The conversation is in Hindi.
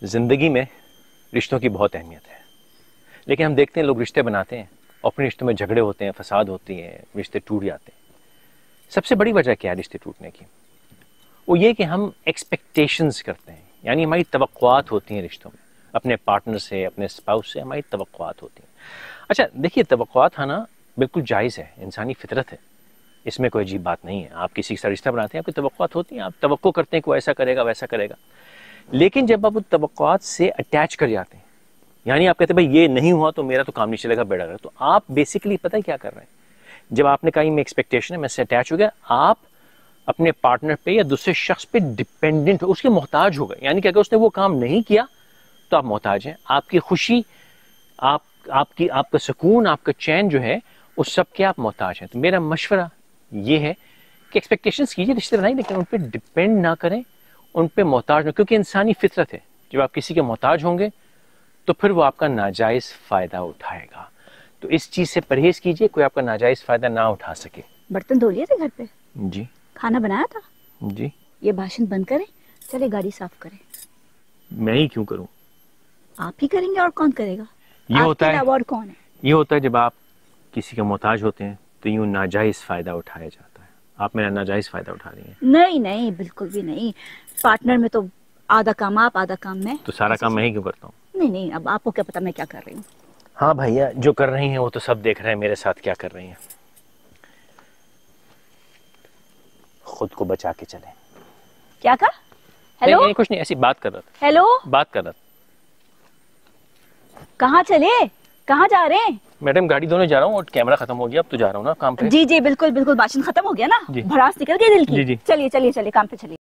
ज़िंदगी में रिश्तों की बहुत अहमियत है, लेकिन हम देखते हैं लोग रिश्ते बनाते हैं और अपने रिश्तों में झगड़े होते हैं, फसाद होती हैं, रिश्ते टूट जाते हैं। सबसे बड़ी वजह क्या है रिश्ते टूटने की? वो ये कि हम एक्सपेक्टेशंस करते हैं, यानी हमारी तवक्कुआत होती हैं रिश्तों में, अपने पार्टनर से, अपने स्पाउस से हमारी तवक्कुआत होती हैं। अच्छा देखिए, तवक्कुआत आना बिल्कुल जायज़ है, इंसानी फितरत है, इसमें कोई अजीब बात नहीं है। आप किसी के साथ रिश्ता बनाते हैं, आपकी तवक्कुआत होती हैं, आप तवक्को करते हैं कि वो ऐसा करेगा वैसा करेगा। लेकिन जब आप उन तवक्कुआत से अटैच कर जाते हैं, यानी आप कहते हैं भाई ये नहीं हुआ तो मेरा तो काम नहीं चलेगा, बेड़ा कर, तो आप बेसिकली पता है क्या कर रहे हैं? जब आपने कहा मैं एक्सपेक्टेशन है, मैं से अटैच हो गया, आप अपने पार्टनर पे या दूसरे शख्स पे डिपेंडेंट हो, उसके मोहताज हो गए। यानी कि अगर उसने वो काम नहीं किया तो आप मोहताज हैं। आपकी खुशी, आपका सुकून, आपका चैन जो है, उस सब के आप मोहताज हैं। तो मेरा मशवरा ये है कि एक्सपेक्टेशंस कीजिए, रिश्ते बनाइए, लेकिन उन पर डिपेंड ना करें, उन पर मोहताज ना, क्योंकि इंसानी फितरत है, जब आप किसी के मोहताज होंगे तो फिर वो आपका नाजायज़ फ़ायदा उठाएगा। तो इस चीज़ से परहेज़ कीजिए, कोई आपका नाजायज़ फ़ायदा ना उठा सके। बर्तन धो लिए थे घर पे? जी। खाना बनाया था? जी। ये भाषण बंद करें, चले गाड़ी साफ करें। मैं ही क्यों करूं? आप ही करेंगे और कौन करेगा? ये होता है, और कौन है? ये होता है जब आप किसी के मोहताज होते हैं तो यूं नाजायज़ फ़ायदा उठाया जाता है। आप मेरा नाजायज़ फ़ायदा उठा रही हैं। नहीं नहीं, बिल्कुल भी नहीं। पार्टनर में तो आधा काम आप आधा काम मैं। तो सारा काम मैं ही क्यों करता हूँ? नहीं नहीं, अब आपको क्या पता मैं क्या कर रही हूँ। हाँ भैया, जो कर रही हैं वो तो सब देख रहे हैं मेरे साथ क्या कर रही हैं। खुद को बचा के चलें। क्या कहा? हेलो? नहीं, कुछ नहीं, ऐसी बात कर रहा था। हेलो? बात कर रहा था। कहाँ चले, कहाँ जा रहे हैं? मैडम गाड़ी धोने जा रहा हूँ और कैमरा खत्म हो गया, अब तो जा रहा हूँ ना काम पे। जी जी बिल्कुल बिल्कुल, भाषण खत्म हो गया ना, जी। भड़ास निकल गई दिल की। जी जी। चलिए चलिए चलिए, काम पे चलिए।